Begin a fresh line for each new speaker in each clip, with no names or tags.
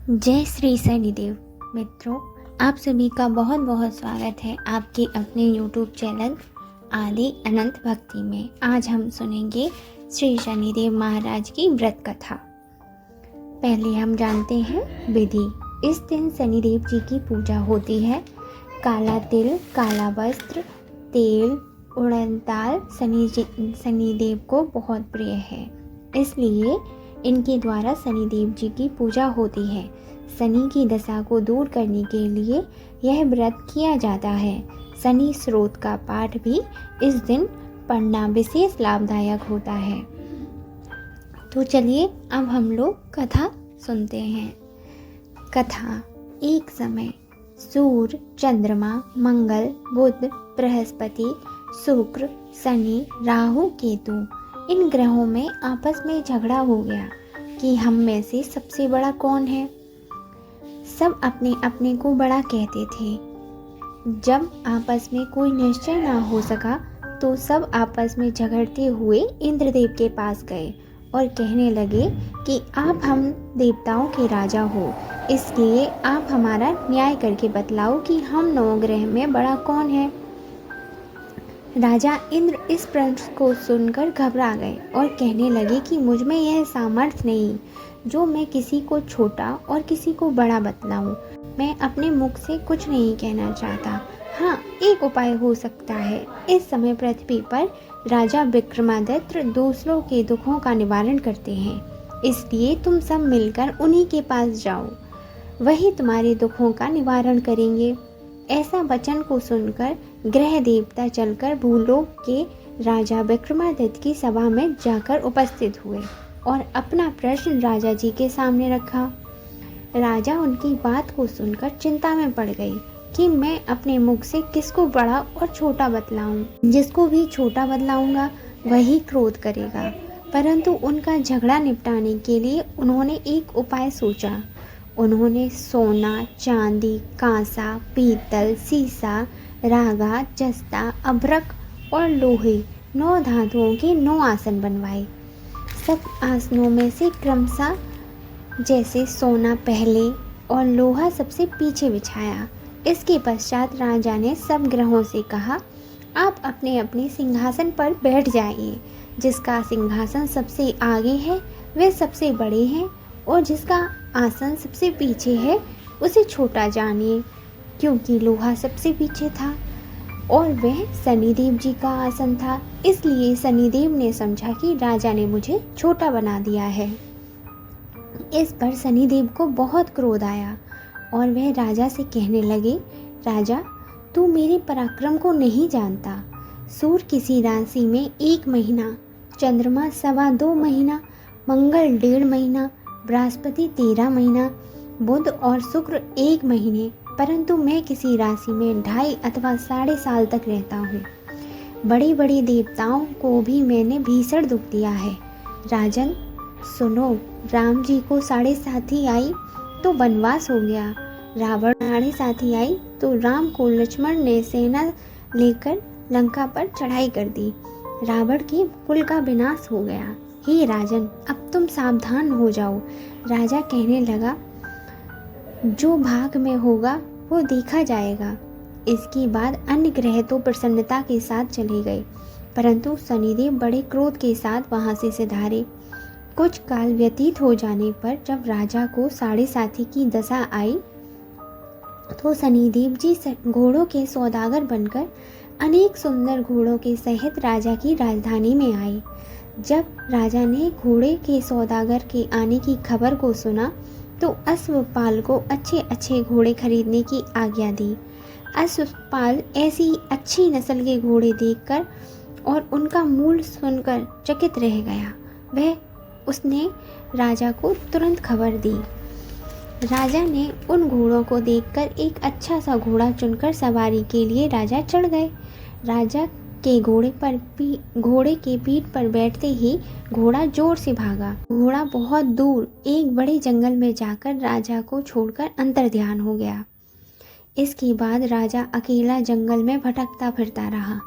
जय श्री शनिदेव। मित्रों, आप सभी का बहुत बहुत स्वागत है आपके अपने YouTube चैनल आदि अनंत भक्ति में। आज हम सुनेंगे श्री शनिदेव महाराज की व्रत कथा। पहले हम जानते हैं विधि। इस दिन शनिदेव जी की पूजा होती है। काला तिल, काला वस्त्र, तेल, उड़द दाल शनिदेव को बहुत प्रिय है, इसलिए इनके द्वारा शनिदेव जी की पूजा होती है। शनि की दशा को दूर करने के लिए यह व्रत किया जाता है। शनि स्रोत का पाठ भी इस दिन पढ़ना विशेष लाभदायक होता है। तो चलिए अब हम लोग कथा सुनते हैं। कथा। एक समय सूर्य, चंद्रमा, मंगल, बुध, बृहस्पति, शुक्र, शनि, राहु, केतु इन ग्रहों में आपस में झगड़ा हो गया कि हम में से सबसे बड़ा कौन है। सब अपने अपने को बड़ा कहते थे। जब आपस में कोई निश्चय ना हो सका तो सब आपस में झगड़ते हुए इंद्रदेव के पास गए और कहने लगे कि आप हम देवताओं के राजा हो, इसलिए आप हमारा न्याय करके बतलाओ कि हम नवग्रह में बड़ा कौन है। राजा इंद्र इस प्रश्न को सुनकर घबरा गए और कहने लगे कि मुझ में यह सामर्थ्य नहीं जो मैं किसी को छोटा और किसी को बड़ा बतलाऊं। मैं अपने मुख से कुछ नहीं कहना चाहता। हाँ, एक उपाय हो सकता है। इस समय पृथ्वी पर राजा विक्रमादित्य दूसरों के दुखों का निवारण करते हैं, इसलिए तुम सब मिलकर उन्हीं के पास जाओ, वही तुम्हारे दुखों का निवारण करेंगे। ऐसा वचन को सुनकर ग्रह देवता चलकर भूलोक के राजा विक्रमादित्य की सभा में जाकर उपस्थित हुए और अपना प्रश्न राजा जी के सामने रखा। राजा उनकी बात को सुनकर चिंता में पड़ गई कि मैं अपने मुख से किसको बड़ा और छोटा बतलाऊं। जिसको भी छोटा बतलाऊंगा वही क्रोध करेगा। परंतु उनका झगड़ा निपटाने के लिए उन्होंने एक उपाय सोचा। उन्होंने सोना, चांदी, कांसा, पीतल, सीसा, रागा, जस्ता, अभ्रक और लोहे 9 धातुओं के 9 आसन बनवाए। सब आसनों में से क्रमशः जैसे सोना पहले और लोहा सबसे पीछे बिछाया। इसके पश्चात राजा ने सब ग्रहों से कहा, आप अपने अपने सिंहासन पर बैठ जाइए। जिसका सिंहासन सबसे आगे है वे सबसे बड़े हैं और जिसका आसन सबसे पीछे है उसे छोटा जानिए, क्योंकि लोहा सबसे पीछे था और वह शनिदेव जी का आसन था। इसलिए शनिदेव ने समझा कि राजा ने मुझे छोटा बना दिया है। इस पर शनिदेव को बहुत क्रोध आया और वह राजा से कहने लगे, राजा, तू मेरे पराक्रम को नहीं जानता। सूर्य किसी राशि में 1 महीना, चंद्रमा 2.25 महीना, मंगल 1.5 महीना, बृहस्पति 13 महीना, बुध और शुक्र 1 महीने, परंतु मैं किसी राशि में 2.5 अथवा 3.5 साल तक रहता हूँ। बड़े बड़े देवताओं को भी मैंने भीषण दुख दिया है। राजन सुनो, राम जी को 7.5 साथी आई तो वनवास हो गया। रावण 7.5 साथी आई तो राम को लक्ष्मण ने सेना लेकर लंका पर चढ़ाई कर दी। रावण के कुल का विनाश हो गया। हे राजन, अब तुम सावधान हो जाओ। राजा कहने लगा, जो भाग में होगा वो देखा जाएगा। इसके बाद अन्य ग्रह तो प्रसन्नता के साथ चले गए, परंतु शनिदेव बड़े क्रोध के साथ वहां से सिधारे। कुछ काल व्यतीत हो जाने पर जब राजा को 7.5 साथी की दशा आई तो शनिदेव जी घोड़ों के सौदागर बनकर अनेक सुंदर घोड़ों के सहित राजा की राजधानी में आए। जब राजा ने घोड़े के सौदागर के आने की खबर को सुना तो अश्वपाल को अच्छे अच्छे घोड़े खरीदने की आज्ञा दी। अश्वपाल ऐसी अच्छी नस्ल के घोड़े देखकर और उनका मूल्य सुनकर चकित रह गया। उसने राजा को तुरंत खबर दी। राजा ने उन घोड़ों को देखकर एक अच्छा सा घोड़ा चुनकर सवारी के लिए राजा चढ़ गए। राजा के घोड़े के पीठ पर बैठते ही घोड़ा जोर से भागा। घोड़ा बहुत दूर एक बड़े जंगल में जाकर राजा को छोड़कर अंतर्ध्यान हो गया। इसके बाद राजा अकेला जंगल में भटकता फिरता रहा।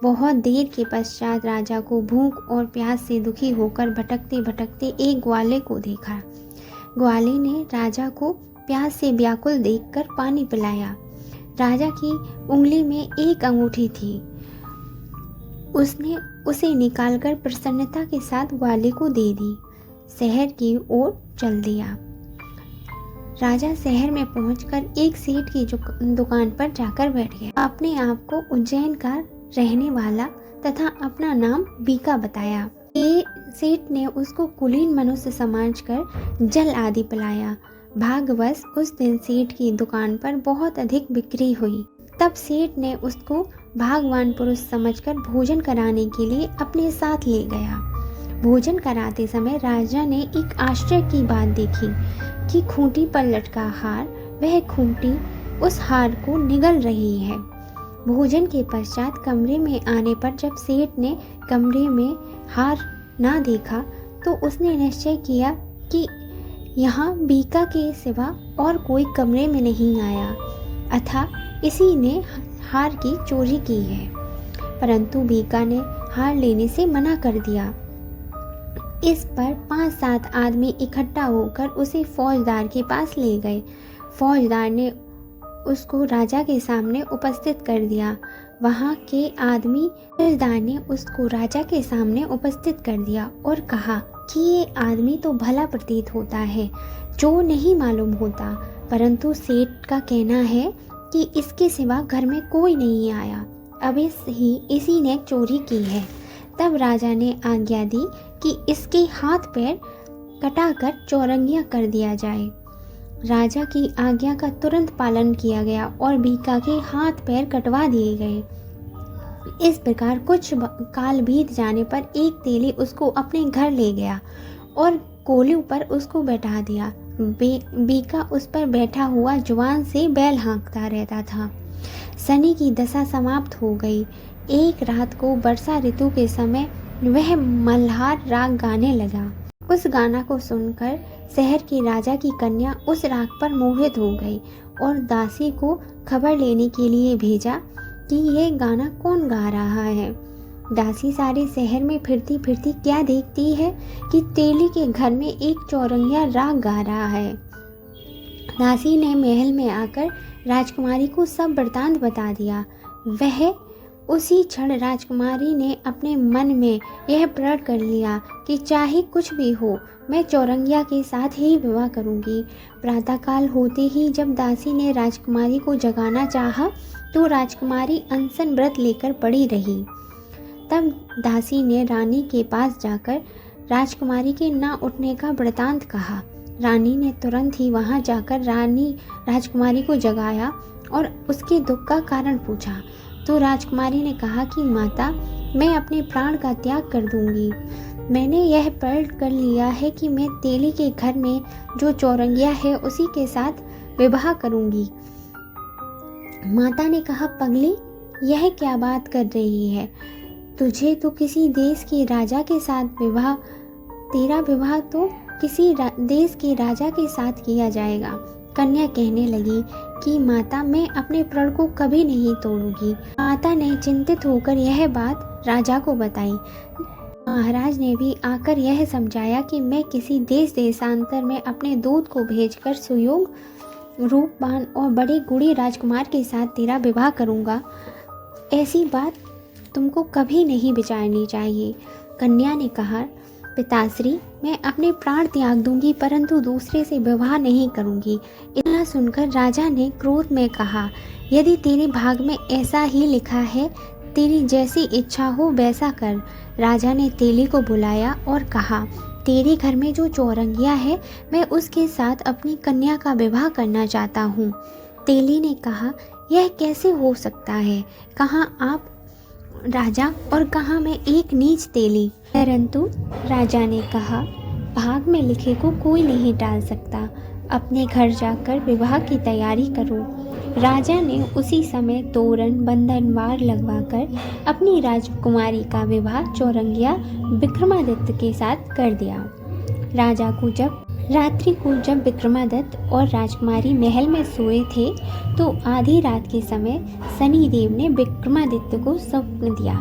बहुत देर के पश्चात राजा को भूख और प्यास से दुखी होकर भटकते भटकते एक ग्वाले को देखा। ग्वाले ने राजा को प्यास से व्याकुल देखकर पानी पिलाया। राजा की उंगली में एक अंगूठी थी। उसने उसे निकालकर प्रसन्नता के साथ ग्वाले को दे दी। शहर की ओर चल दिया। राजा शहर में पहुंचकर एक सेठ की दुकान पर जाकर बैठ गया। अपने आप को उज्जैन का रहने वाला तथा अपना नाम बीका बताया। ये सेठ ने उसको कुलीन मनुष्य समझकर जल आदि पिलाया। भाग्यवश उस दिन सेठ की दुकान पर बहुत अधिक बिक्री हुई। तब सेठ ने उसको भाग्यवान पुरुष समझकर भोजन कराने के लिए अपने साथ ले गया। भोजन कराते समय राजा ने एक आश्चर्य की बात देखी कि खूंटी पर लटका हार, वह खूंटी उस हार को निगल रही है। भोजन के पश्चात कमरे में आने पर जब सेठ ने कमरे में हार ना देखा तो उसने निश्चय किया कि यहाँ बीका के सिवा और कोई कमरे में नहीं आया, अतः इसी ने हार की चोरी की है। परंतु बीका ने हार लेने से मना कर दिया। इस पर 5-7 आदमी इकट्ठा होकर उसे फौजदार के पास ले गए। फौजदार ने उसको राजा के सामने उपस्थित कर दिया। वहाँ के आदमी फौजदार ने उसको राजा के सामने उपस्थित कर दिया और कहा कि ये आदमी तो भला प्रतीत होता है, चोर नहीं मालूम होता, परंतु सेठ का कहना है कि इसके सिवा घर में कोई नहीं आया, अब इसी ने चोरी की है। तब राजा ने आज्ञा दी कि इसके हाथ पैर कटाकर चौरंगियां कर दिया जाए। राजा की आज्ञा का तुरंत पालन किया गया और बीका के हाथ पैर कटवा दिए गए। इस प्रकार कुछ काल बीत जाने पर एक तेली उसको अपने घर ले गया और कोल्हू पर उसको बैठा दिया। बीका उस पर बैठा हुआ जुबान से बैल हाँकता रहता था। शनि की दशा समाप्त हो गई। एक रात को वर्षा ऋतु के समय वह मल्हार राग गाने लगा। उस गाना को सुनकर शहर की राजा की कन्या उस राग पर मोहित हो गई और दासी को खबर लेने के लिए भेजा कि यह गाना कौन गा रहा है। दासी सारे शहर में फिरती फिरती क्या देखती है कि तेली के घर में एक चौरंगिया राग गा रहा है। दासी ने महल में आकर राजकुमारी को सब वृतांत बता दिया। वह उसी क्षण राजकुमारी ने अपने मन में यह प्रण कर लिया कि चाहे कुछ भी हो मैं चौरंगिया के साथ ही विवाह करूंगी। प्रातःकाल होते ही जब दासी ने राजकुमारी को जगाना चाहा तो राजकुमारी अनशन व्रत लेकर पड़ी रही। तब दासी ने रानी के पास जाकर राजकुमारी के न उठने का वृतांत कहा। रानी ने तुरंत ही वहां जाकर राजकुमारी को जगाया और उसके दुख का कारण पूछा। तो राजकुमारी ने कहा कि माता, मैं अपने प्राण का त्याग कर दूंगी। मैंने यह प्रण कर लिया है कि मैं तेली के घर में जो चौरंगिया है उसी के साथ विवाह करूंगी। माता ने कहा, पगली, यह क्या बात कर रही है? तुझे तो किसी देश के राजा के साथ विवाह, तेरा विवाह तो किसी देश के राजा के साथ किया जाएगा। कन्या कहने लगी कि माता, मैं अपने प्रण को कभी नहीं तोड़ूंगी। माता ने चिंतित होकर यह बात राजा को बताई। महाराज ने भी आकर यह समझाया कि मैं किसी देशांतर में अपने दूत को भेजकर सुयोग, रूपवान और बड़े गुणी राजकुमार के साथ तेरा विवाह करूंगा। ऐसी बात तुमको कभी नहीं विचारनी चाहिए। कन्या ने कहा, पिताश्री, मैं अपने प्राण त्याग दूंगी परंतु दूसरे से विवाह नहीं करूंगी। इतना सुनकर राजा ने क्रोध में कहा, यदि तेरे भाग में ऐसा ही लिखा है, तेरी जैसी इच्छा हो वैसा कर। राजा ने तेली को बुलाया और कहा, तेरे घर में जो चौरंगिया है मैं उसके साथ अपनी कन्या का विवाह करना चाहता हूँ। तेली ने कहा, यह कैसे हो सकता है? कहाँ आप राजा और कहाँ मैं एक नीच तेली। परंतु राजा ने कहा, भाग में लिखे को कोई नहीं टाल सकता। अपने घर जाकर विवाह की तैयारी करो। राजा ने उसी समय तोरण बंधनवार लगवाकर अपनी राजकुमारी का विवाह चौरंगिया विक्रमादित्य के साथ कर दिया। रात्रि को जब विक्रमादित्य और राजकुमारी महल में सोए थे तो आधी रात के समय शनिदेव ने विक्रमादित्य को स्वप्न दिया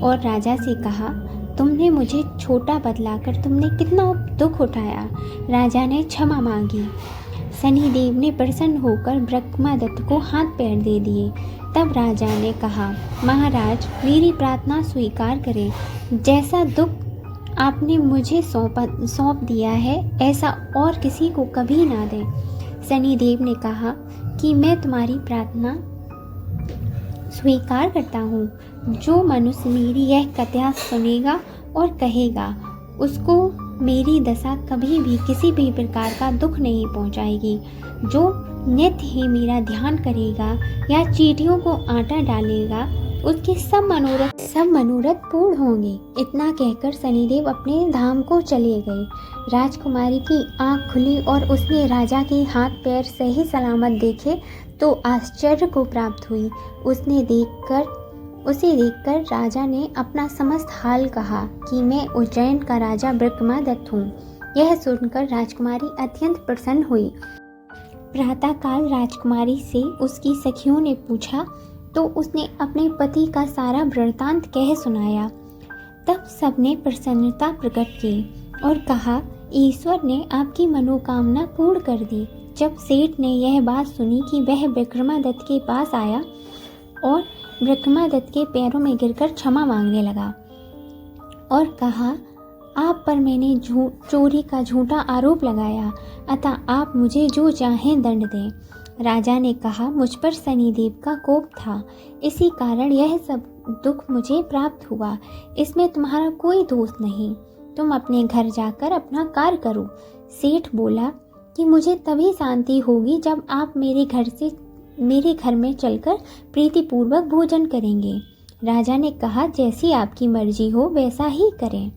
और राजा से कहा, तुमने मुझे छोटा बतलाकर तुमने कितना दुख उठाया। राजा ने क्षमा मांगी। शनिदेव ने प्रसन्न होकर ब्रह्मदत्त को हाथ पैर दे दिए। तब राजा ने कहा, महाराज, मेरी प्रार्थना स्वीकार करें। जैसा दुख आपने मुझे सौंप दिया है, ऐसा और किसी को कभी ना दें। शनिदेव ने कहा कि मैं तुम्हारी प्रार्थना स्वीकार करता हूँ। जो मनुष्य मेरी यह कथा सुनेगा और कहेगा, उसको मेरी दशा कभी भी किसी भी प्रकार का दुख नहीं पहुँचाएगी। जो नित्य ही मेरा ध्यान करेगा या चींटियों को आटा डालेगा, उसके सब मनोरथ पूर्ण होंगे। इतना कहकर शनिदेव अपने धाम को चले गए। राजकुमारी की आंख खुली और उसने राजा के हाथ पैर सही सलामत देखे तो आश्चर्य को प्राप्त हुई। उसे देखकर राजा ने अपना समस्त हाल कहा कि मैं उज्जैन का राजा ब्रह्मदत्त हूँ। यह सुनकर राजकुमारी अत्यंत प्रसन्न हुई। प्रातःकाल राजकुमारी से उसकी सखियों ने पूछा तो उसने अपने पति का सारा वृत्तांत कह सुनाया। तब सबने प्रसन्नता प्रकट की और कहा, ईश्वर ने आपकी मनोकामना पूर्ण कर दी। जब सेठ ने यह बात सुनी कि वह ब्रह्मदत्त के पास आया और ब्रह्मदत्त के पैरों में गिरकर क्षमा मांगने लगा और कहा, आप पर मैंने चोरी का झूठा आरोप लगाया, अतः आप मुझे जो चाहें दंड दें। राजा ने कहा, मुझ पर शनिदेव का कोप था, इसी कारण यह सब दुख मुझे प्राप्त हुआ। इसमें तुम्हारा कोई दोष नहीं। तुम अपने घर जाकर अपना कार्य करो। सेठ बोला कि मुझे तभी शांति होगी जब आप मेरे घर में चलकर प्रीतिपूर्वक भोजन करेंगे। राजा ने कहा, जैसी आपकी मर्जी हो वैसा ही करें।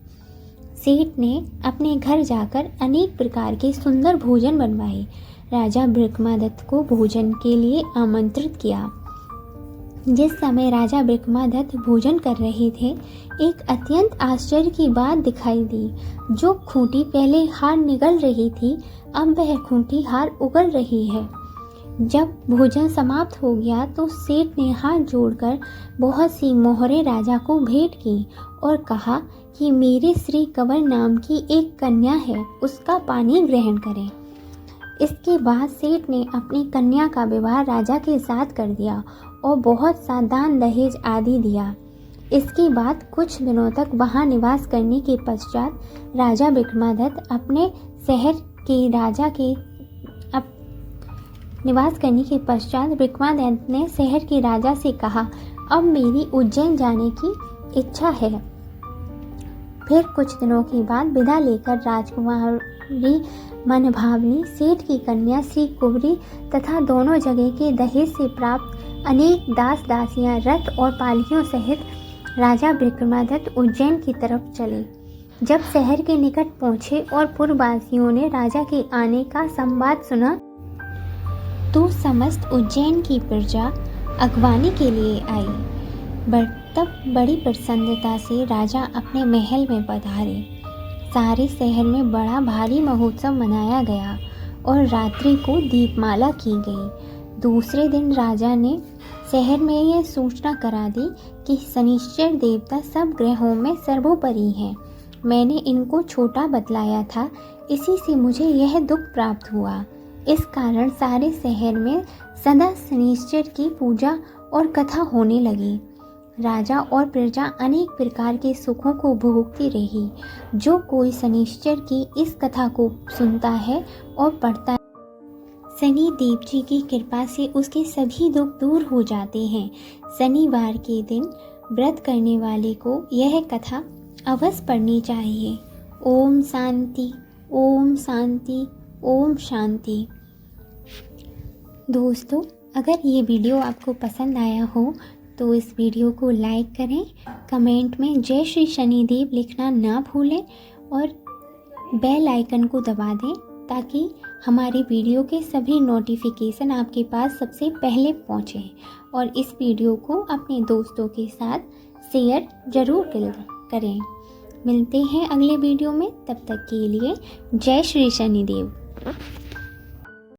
सेठ ने अपने घर जाकर अनेक प्रकार के सुंदर भोजन बनवाए। राजा ब्रह्मदत्त को भोजन के लिए आमंत्रित किया। जिस समय राजा ब्रह्मदत्त भोजन कर रहे थे, एक अत्यंत आश्चर्य की बात दिखाई दी। जो खूंटी पहले हार निगल रही थी, अब वह खूंटी हार उगल रही है। जब भोजन समाप्त हो गया तो सेठ ने हाथ जोड़कर बहुत सी मोहरें राजा को भेंट की और कहा कि मेरे श्री कंवर नाम की एक कन्या है, उसका पानी ग्रहण करें। इसके बाद सेठ ने अपनी कन्या का विवाह राजा के साथ कर दिया और बहुत सा दान दहेज आदि दिया। इसके बाद कुछ दिनों तक वहां निवास करने के पश्चात राजा ब्रह्मदत्त अपने शहर के राजा के निवास करने के पश्चात ब्रह्मदत्त ने शहर के राजा से कहा, अब मेरी उज्जैन जाने की इच्छा है। फिर कुछ दिनों के बाद विदा लेकर राजकुमारी मनभावनी, सेठ की कन्या श्री कुंवरी तथा दोनों जगह के दहेज से प्राप्त अनेक दास दासियां रथ और पालकियों सहित राजा ब्रह्मदत्त उज्जैन की तरफ चले। जब शहर के निकट पहुंचे और पुरवासियों ने राजा के आने का संवाद सुना तो समस्त उज्जैन की प्रजा अगवानी के लिए आई। तब बड़ी प्रसन्नता से राजा अपने महल में पधारे। सारे शहर में बड़ा भारी महोत्सव मनाया गया और रात्रि को दीपमाला की गई। दूसरे दिन राजा ने शहर में यह सूचना करा दी कि शनिश्चर देवता सब ग्रहों में सर्वोपरि हैं। मैंने इनको छोटा बतलाया था, इसी से मुझे यह दुख प्राप्त हुआ। इस कारण सारे शहर में सदा शनिश्चर की पूजा और कथा होने लगी। राजा और प्रजा अनेक प्रकार के सुखों को भोगती रही। जो कोई शनिश्चर की इस कथा को सुनता है और पढ़ता है, शनि देव जी की कृपा से उसके सभी दुख दूर हो जाते हैं। शनिवार के दिन व्रत करने वाले को यह कथा अवश्य पढ़नी चाहिए। ओम शांति, ओम शांति, ओम शांति। दोस्तों, अगर ये वीडियो आपको पसंद आया हो तो इस वीडियो को लाइक करें, कमेंट में जय श्री शनिदेव लिखना ना भूलें और बेल आइकन को दबा दें ताकि हमारे वीडियो के सभी नोटिफिकेशन आपके पास सबसे पहले पहुँचें। और इस वीडियो को अपने दोस्तों के साथ शेयर ज़रूर करें। मिलते हैं अगले वीडियो में, तब तक के लिए जय श्री शनिदेव।